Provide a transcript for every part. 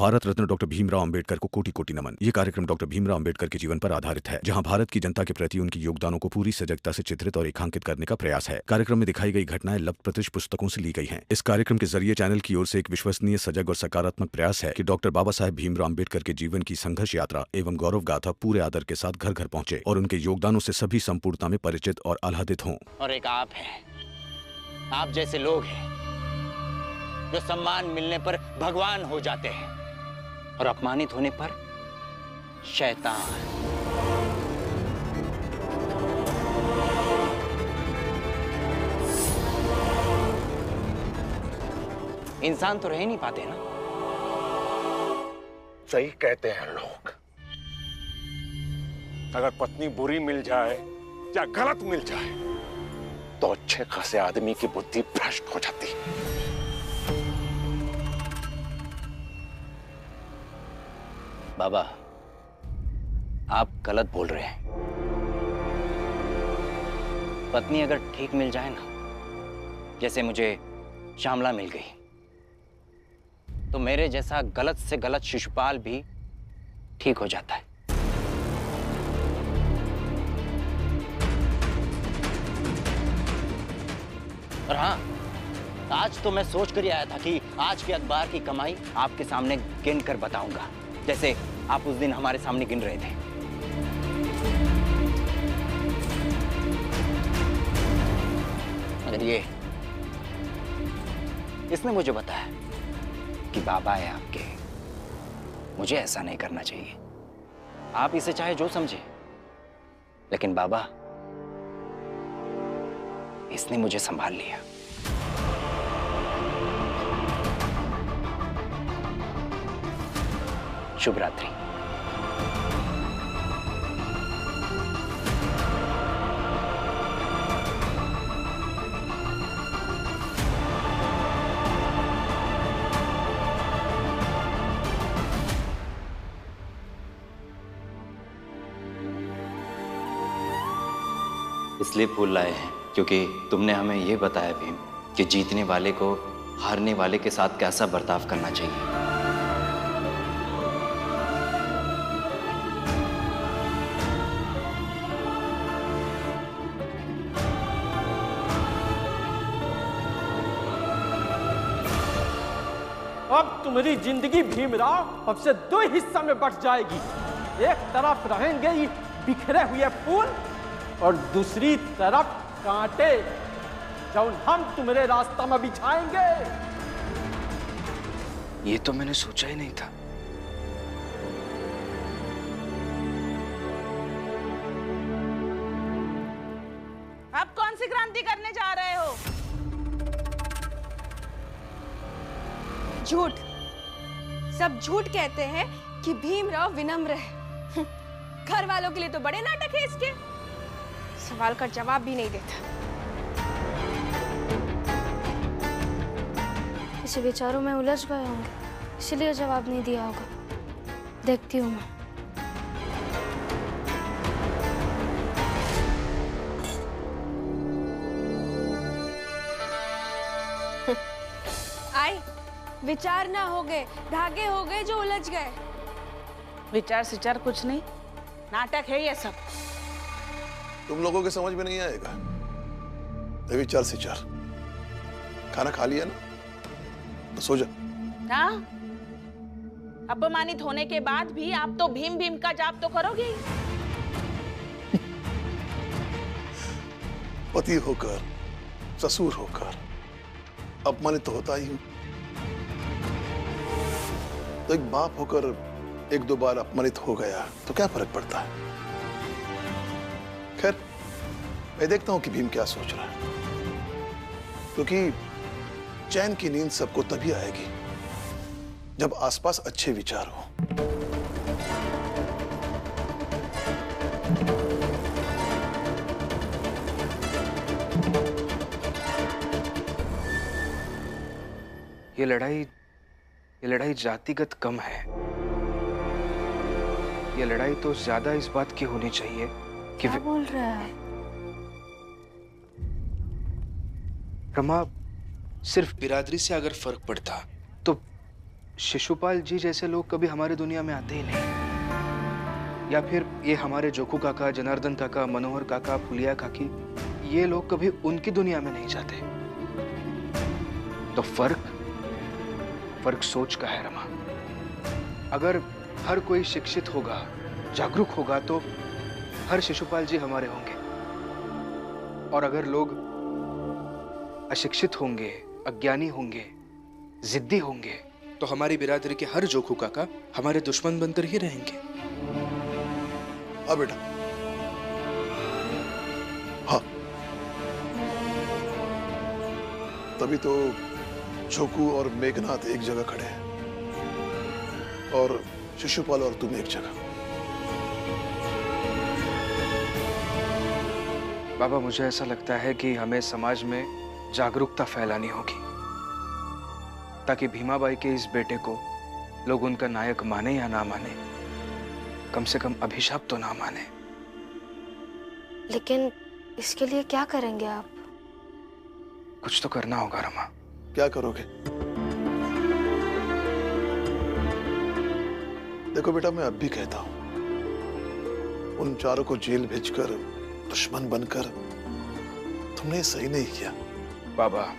Bharat Ratna doctor Bhimrao Ambedkar को कोटि कोटि नमन। ये कार्यक्रम डॉक्टर भीमराव अंबेडकर के जीवन पर आधारित है, जहां भारत की जनता के प्रति उनके योगदानों को पूरी सजगता से चित्रित और रेखांकित करने का प्रयास है। कार्यक्रम में दिखाई गई घटनाएं लब्ध पुस्तकों से ली गई हैं। इस कार्यक्रम के जरिए चैनल की ओर से एक विश्वसनीय, सजग और सकारात्मक प्रयास है कि डॉक्टर बाबा साहेब भीमराव अंबेडकर के जीवन की संघर्ष यात्रा एवं गौरव गाथा पूरे आदर के साथ घर घर पहुंचे और उनके योगदानों से सभी संपूर्णता में परिचित और आह्लादित हों। और एक आप हैं, आप जैसे लोग हैं जो सम्मान मिलने पर भगवान हो जाते हैं और अपमानित होने पर शैतान। इंसान तो रह ही नहीं पाते ना। सही कहते हैं लोग। अगर पत्नी बुरी मिल जाए या गलत मिल जाए तो अच्छे खासे आदमी की बुद्धि भ्रष्ट हो जाती है। बाबा, आप गलत बोल रहे हैं। पत्नी अगर ठीक मिल जाए ना, जैसे मुझे श्यामला मिल गई, तो मेरे जैसा गलत से गलत शिशुपाल भी ठीक हो जाता है। और हाँ, आज तो मैं सोच कर ही आया था कि आज के अखबार की कमाई आपके सामने गिन कर बताऊंगा, जैसे आप उस दिन हमारे सामने गिन रहे थे। मगर ये इसने मुझे बताया कि बाबा है आपके, मुझे ऐसा नहीं करना चाहिए। आप इसे चाहे जो समझे, लेकिन बाबा, इसने मुझे संभाल लिया। शुभ रात्रि। इसलिए फूल लाए हैं क्योंकि तुमने हमें यह बताया भीम कि जीतने वाले को हारने वाले के साथ कैसा बर्ताव करना चाहिए। अब तुम्हारी जिंदगी भीमराव अब से दो हिस्सा में बट जाएगी। एक तरफ रहेंगे ये बिखरे हुए फूल और दूसरी तरफ कांटे जो हम तुम्हारे रास्ता में बिछाएंगे। ये तो मैंने सोचा ही नहीं था। आप कौन सी क्रांति करने जा रहे हो? झूठ। सब झूठ कहते हैं कि भीमराव विनम्र है। घर वालों के लिए तो बड़े नाटक है इसके। सवाल का जवाब भी नहीं देता। इसे विचारों में उलझ गए होंगे, इसलिए जवाब नहीं दिया होगा। देखती हूँ मैं। आई विचार ना हो गए, धागे हो गए जो उलझ गए। विचार सिचार कुछ नहीं, नाटक है ये सब। तुम लोगों के समझ में नहीं आएगा। विचार सिचार। खाना खा लिया ना, तो सो जा। हाँ, अपमानित होने के बाद भी आप तो भीम भीम का जाप तो करोगे ही। पति होकर, ससुर होकर अपमानित तो होता ही हूं। तो एक बाप होकर एक दो बार अपमानित हो गया तो क्या फर्क पड़ता है। खैर, मैं देखता हूं कि भीम क्या सोच रहा है, क्योंकि चैन की नींद सबको तभी आएगी जब आसपास अच्छे विचार हो। ये लड़ाई जातिगत कम है। ये लड़ाई तो ज्यादा इस बात की होनी चाहिए कि क्या बोल रहा है? रमा, सिर्फ बिरादरी से अगर फर्क पड़ता तो शिशुपाल जी जैसे लोग कभी हमारी दुनिया में आते ही नहीं, या फिर ये हमारे जोखू काका, जनार्दन काका, मनोहर काका, फुलिया काकी, ये लोग कभी उनकी दुनिया में नहीं जाते। तो फर्क सोच का है रमा। अगर हर कोई शिक्षित होगा, जागरूक होगा, तो हर शिशुपाल जी हमारे होंगे। और अगर लोग अशिक्षित होंगे, अज्ञानी होंगे, जिद्दी होंगे, तो हमारी बिरादरी के हर जोखू काका हमारे दुश्मन बनकर ही रहेंगे। हाँ बेटा, हाँ। तभी तो जोखू और मेघनाथ एक जगह खड़े हैं और शिशुपाल और तुम एक जगह। बाबा, मुझे ऐसा लगता है कि हमें समाज में जागरूकता फैलानी होगी, ताकि भीमाबाई के इस बेटे को लोग उनका नायक माने या ना माने, कम से कम अभिशाप तो ना माने। लेकिन इसके लिए क्या करेंगे आप? कुछ तो करना होगा रमा। क्या करोगे? देखो बेटा, मैं अब भी कहता हूं, उन चारों को जेल भेजकर दुश्मन बनकर तुमने सही नहीं किया बाबा।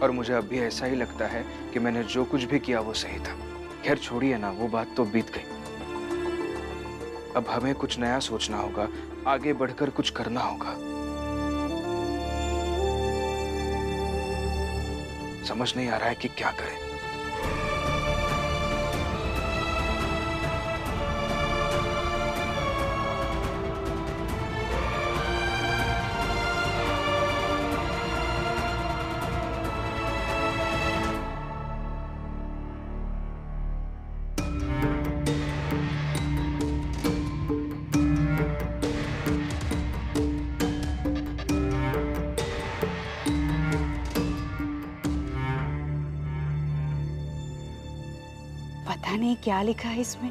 और मुझे अब भी ऐसा ही लगता है कि मैंने जो कुछ भी किया वो सही था। खैर छोड़िए ना, वो बात तो बीत गई। अब हमें कुछ नया सोचना होगा, आगे बढ़कर कुछ करना होगा। समझ नहीं आ रहा है कि क्या करें। पता नहीं क्या लिखा है इसमें।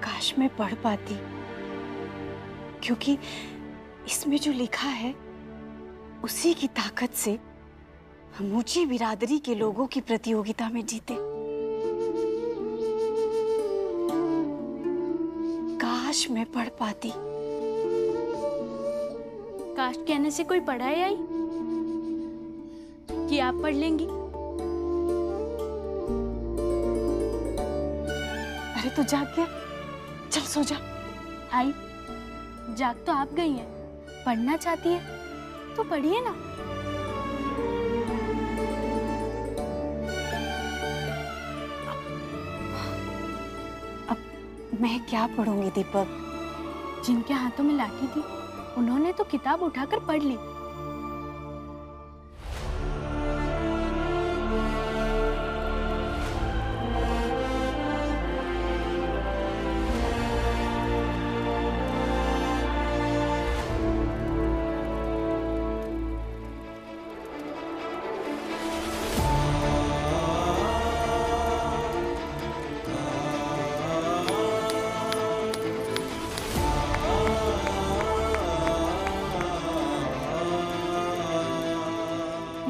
काश मैं पढ़ पाती, क्योंकि इसमें जो लिखा है उसी की ताकत से हम ऊंची बिरादरी के लोगों की प्रतियोगिता में जीते। काश मैं पढ़ पाती। काश कहने से कोई पढ़ाई आई कि आप पढ़ लेंगी? अरे तो जाग गया, चल सो जा। आई, जाग तो आप गई हैं, पढ़ना चाहती है तो पढ़िए ना। अब मैं क्या पढ़ूंगी दीपक? जिनके हाथों में लाठी थी उन्होंने तो किताब उठाकर पढ़ ली।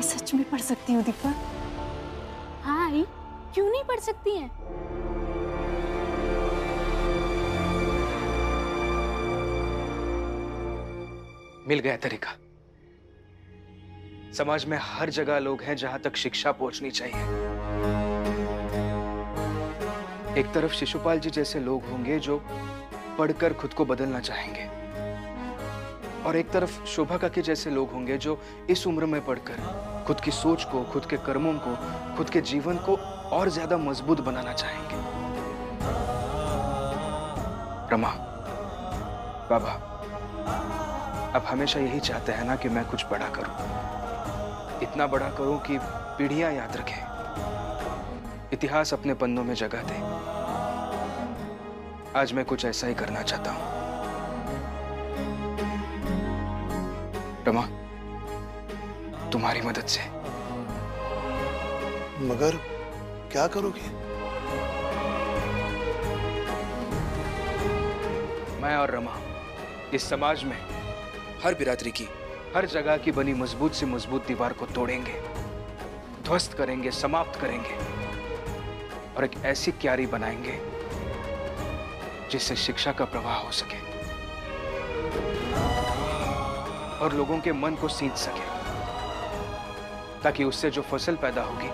सच में पढ़ सकती हूँ दीपक? हाँ आई, क्यों नहीं पढ़ सकती हैं? मिल गया तरीका। समाज में हर जगह लोग हैं जहां तक शिक्षा पहुंचनी चाहिए। एक तरफ शिशुपाल जी जैसे लोग होंगे जो पढ़कर खुद को बदलना चाहेंगे, और एक तरफ शोभा काकी जैसे लोग होंगे जो इस उम्र में पढ़कर खुद की सोच को, खुद के कर्मों को, खुद के जीवन को और ज्यादा मजबूत बनाना चाहेंगे। रमा, बाबा, अब हमेशा यही चाहते हैं ना कि मैं कुछ बड़ा करूं, इतना बड़ा करूं कि पीढ़ियां याद रखें, इतिहास अपने पन्नों में जगह दे। आज मैं कुछ ऐसा ही करना चाहता हूं। रमा, तुम्हारी मदद से। मगर क्या करोगे? मैं और रमा इस समाज में हर बिरादरी की, हर जगह की बनी मजबूत से मजबूत दीवार को तोड़ेंगे, ध्वस्त करेंगे, समाप्त करेंगे और एक ऐसी क्यारी बनाएंगे जिससे शिक्षा का प्रवाह हो सके और लोगों के मन को सींच सके, ताकि उससे जो फसल पैदा होगी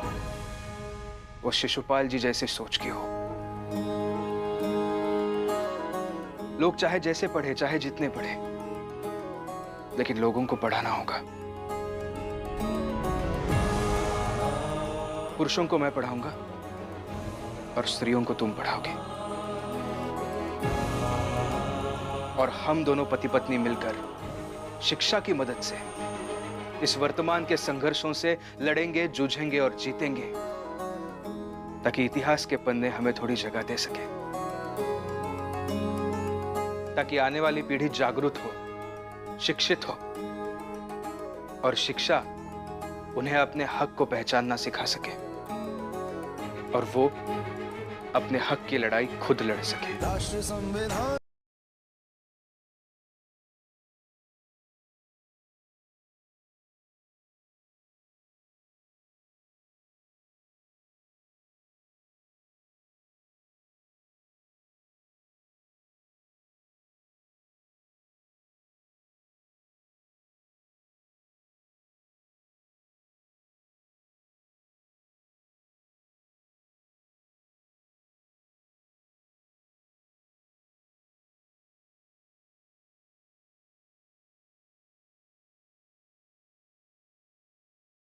वो शिशुपाल जी जैसे सोच की हो। लोग चाहे जैसे पढ़े, चाहे जितने पढ़े, लेकिन लोगों को पढ़ाना होगा। पुरुषों को मैं पढ़ाऊंगा और स्त्रियों को तुम पढ़ाओगे, और हम दोनों पति पत्नी मिलकर शिक्षा की मदद से इस वर्तमान के संघर्षों से लड़ेंगे, जूझेंगे और जीतेंगे, ताकि इतिहास के पन्ने हमें थोड़ी जगह दे सके, ताकि आने वाली पीढ़ी जागरूक हो, शिक्षित हो, और शिक्षा उन्हें अपने हक को पहचानना सिखा सके और वो अपने हक की लड़ाई खुद लड़ सके। राष्ट्र संविधान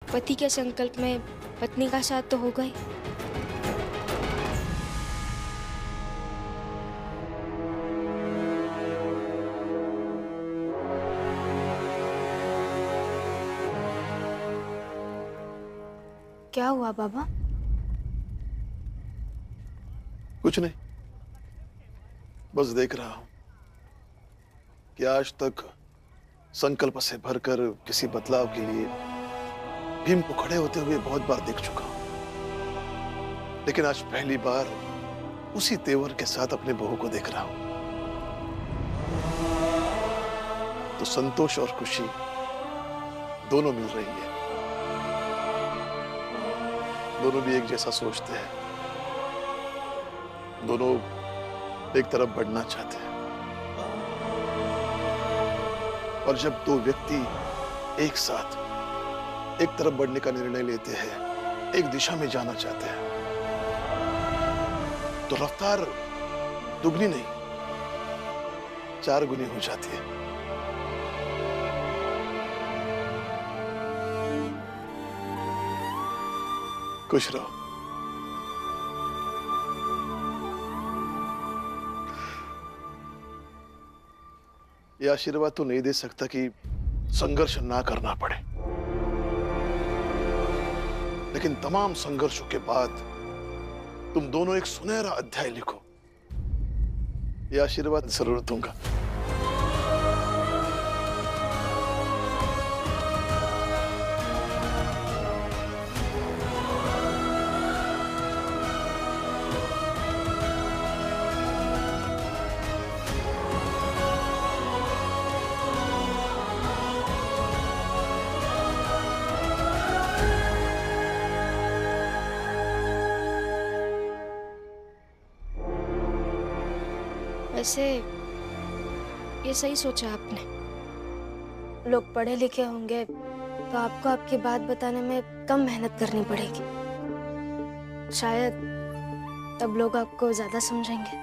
पति के संकल्प में पत्नी का साथ तो होगा ही। क्या हुआ बाबा? कुछ नहीं, बस देख रहा हूं कि आज तक संकल्प से भरकर किसी बदलाव के लिए भीम को खड़े होते हुए बहुत बार देख चुका हूं, लेकिन आज पहली बार उसी तेवर के साथ अपने बहू को देख रहा हूं। तो संतोष और खुशी दोनों मिल रही है, दोनों भी एक जैसा सोचते हैं, दोनों एक तरफ बढ़ना चाहते हैं, और जब दो व्यक्ति एक साथ एक तरफ बढ़ने का निर्णय लेते हैं, एक दिशा में जाना चाहते हैं, तो रफ्तार दुगनी नहीं 4 गुनी हो जाती है। खुश रहो। यह आशीर्वाद तो नहीं दे सकता कि संघर्ष ना करना पड़े, लेकिन तमाम संघर्षों के बाद तुम दोनों एक सुनहरा अध्याय लिखो, यह आशीर्वाद जरूर दूंगा। वैसे ये सही सोचा आपने। लोग पढ़े लिखे होंगे तो आपको आपकी बात बताने में कम मेहनत करनी पड़ेगी, शायद तब लोग आपको ज्यादा समझेंगे।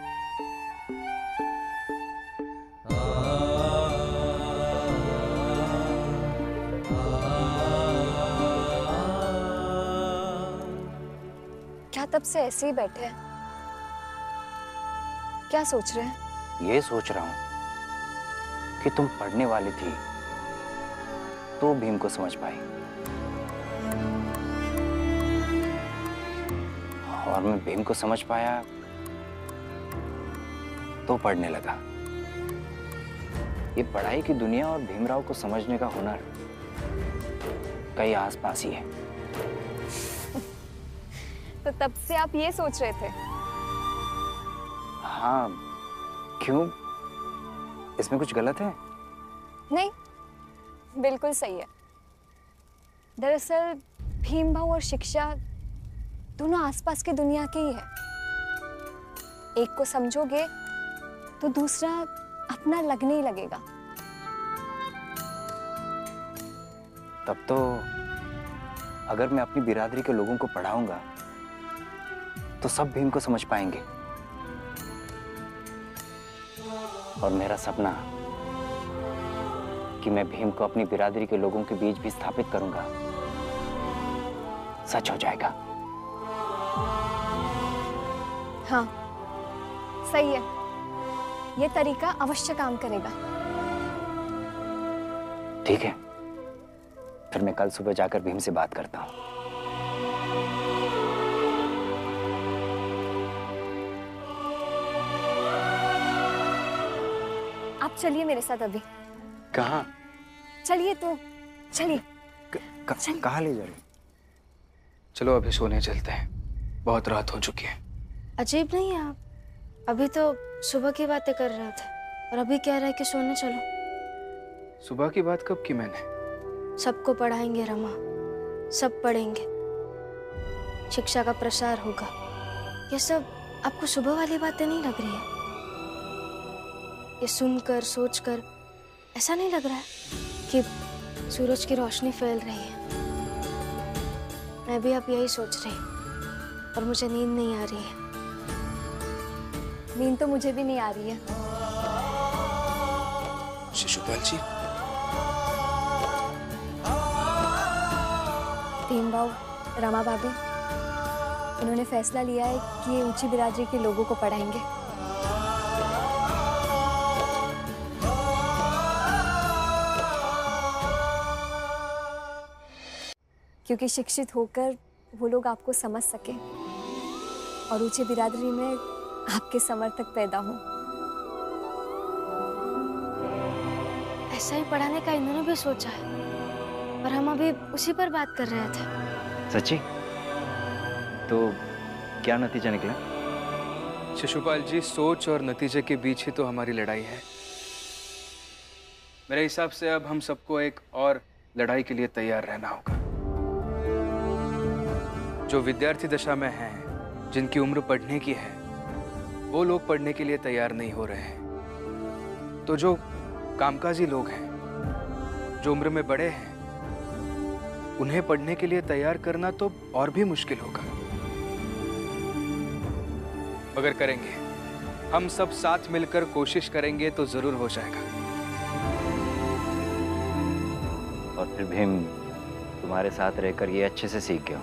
क्या तब से ऐसे ही बैठे हैं? क्या सोच रहे हैं? ये सोच रहा हूं कि तुम पढ़ने वाली थी तो भीम को समझ पाई, और मैं भीम को समझ पाया तो पढ़ने लगा। ये पढ़ाई की दुनिया और भीमराव को समझने का हुनर कहीं आसपास ही है। तो तब से आप ये सोच रहे थे? हाँ, क्यों? इसमें कुछ गलत है? नहीं, बिल्कुल सही है। दरअसल भीम भाव और शिक्षा दोनों आसपास की दुनिया के ही है। एक को समझोगे तो दूसरा अपना लगने ही लगेगा। तब तो अगर मैं अपनी बिरादरी के लोगों को पढ़ाऊंगा तो सब भीम को समझ पाएंगे, और मेरा सपना कि मैं भीम को अपनी बिरादरी के लोगों के बीच भी स्थापित करूंगा सच हो जाएगा। हाँ, सही है। ये तरीका अवश्य काम करेगा। ठीक है, फिर मैं कल सुबह जाकर भीम से बात करता हूं। आप चलिए मेरे साथ अभी। कहाँ? चलिए तो, चलिए। कहाँ ले जा रही? चलो अभी सोने चलते हैं, बहुत रात हो चुकी है। अजीब नहीं है आप? अभी तो सुबह की बातें कर रहे थे और अभी कह रहे हैं कि सोने चलो। सुबह की बात कब की मैंने? सबको पढ़ाएंगे रमा, सब पढ़ेंगे, शिक्षा का प्रसार होगा। ये सब आपको सुबह वाली बातें नहीं लग रही है? ये सुनकर सोचकर ऐसा नहीं लग रहा है कि सूरज की रोशनी फैल रही है? मैं भी अब यही सोच रही और मुझे नींद नहीं आ रही है। नींद तो मुझे भी नहीं आ रही है। शिशुपाल जी, भीम भाव, रमा भाभी, इन्होंने फैसला लिया है कि ये ऊंची बिरादरी के लोगों को पढ़ाएंगे। क्योंकि शिक्षित होकर वो लोग आपको समझ सके और ऊंची बिरादरी में आपके समर्थक पैदा हो। ऐसा ही पढ़ाने का इन्होंने भी सोचा है और हम अभी उसी पर बात कर रहे थे। सच्ची? तो क्या नतीजा निकला? शिशुपाल जी, सोच और नतीजे के बीच ही तो हमारी लड़ाई है। मेरे हिसाब से अब हम सबको एक और लड़ाई के लिए तैयार रहना होगा। जो विद्यार्थी दशा में हैं, जिनकी उम्र पढ़ने की है, वो लोग पढ़ने के लिए तैयार नहीं हो रहे हैं। तो जो कामकाजी लोग हैं, जो उम्र में बड़े हैं, उन्हें पढ़ने के लिए तैयार करना तो और भी मुश्किल होगा। मगर करेंगे, हम सब साथ मिलकर कोशिश करेंगे तो जरूर हो जाएगा। और फिर भीम, तुम्हारे साथ रहकर ये अच्छे से सीख गया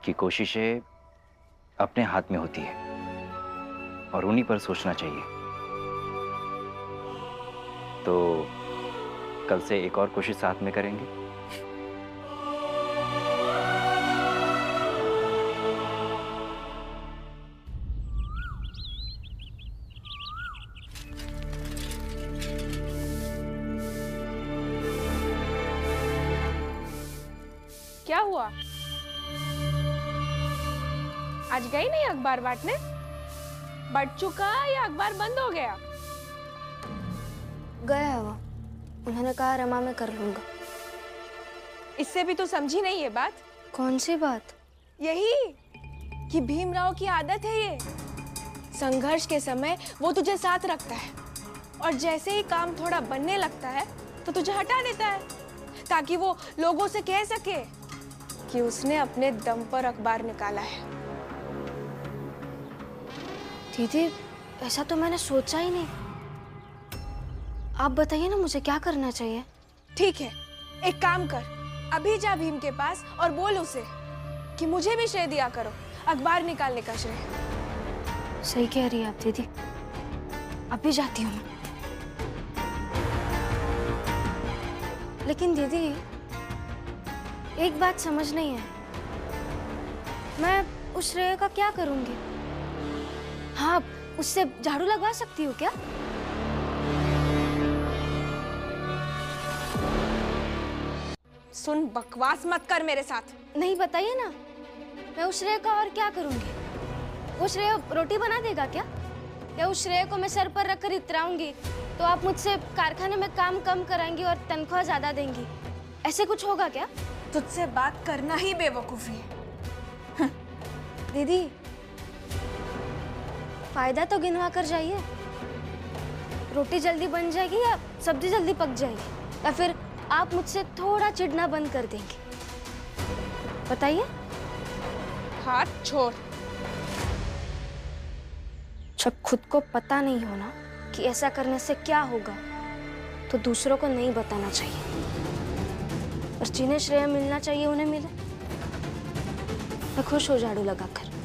कि कोशिशें अपने हाथ में होती है और उन्हीं पर सोचना चाहिए। तो कल से एक और कोशिश साथ में करेंगे। क्या हुआ? आज गई नहीं अखबार बांटने? बट चुका या अखबार बंद हो गया? गया है वो, उन्होंने कहा रमा मैं कर लूंगा। इससे भी तो समझी नहीं ये बात। कौन सी बात? यही कि भीमराव की आदत है ये, संघर्ष के समय वो तुझे साथ रखता है और जैसे ही काम थोड़ा बनने लगता है तो तुझे हटा देता है, ताकि वो लोगों से कह सके कि उसने अपने दम पर अखबार निकाला है। दीदी, ऐसा तो मैंने सोचा ही नहीं। आप बताइए ना मुझे क्या करना चाहिए। ठीक है, एक काम कर, अभी जा भीम के पास और बोल उसे कि मुझे भी श्रेय दिया करो, अखबार निकालने का श्रेय। सही कह रही है आप दीदी, अभी जाती हूँ मैं। लेकिन दीदी, एक बात समझ नहीं है, मैं उस श्रेय का क्या करूंगी? हाँ, उससे झाड़ू लगवा सकती हूँ क्या? सुन, बकवास मत कर मेरे साथ। नहीं, बताइए ना, मैं उस श्रेय का और क्या करूंगी? वो श्रेय रोटी बना देगा क्या? या उस श्रेय को मैं सर पर रखकर इतराऊंगी तो आप मुझसे कारखाने में काम कम कराएंगी और तनख्वाह ज्यादा देंगी? ऐसे कुछ होगा क्या? तुझसे बात करना ही बेवकूफी है। दीदी, फायदा तो गिनवा कर जाइए। रोटी जल्दी बन जाएगी या सब्जी जल्दी पक जाएगी, या फिर आप मुझसे थोड़ा चिढ़ना बंद कर देंगे? बताइए। हाथ छोड़। जब खुद को पता नहीं होना कि ऐसा करने से क्या होगा, तो दूसरों को नहीं बताना चाहिए। और जिन्हें श्रेय मिलना चाहिए उन्हें मिले। मैं खुश हो झाड़ू लगाकर।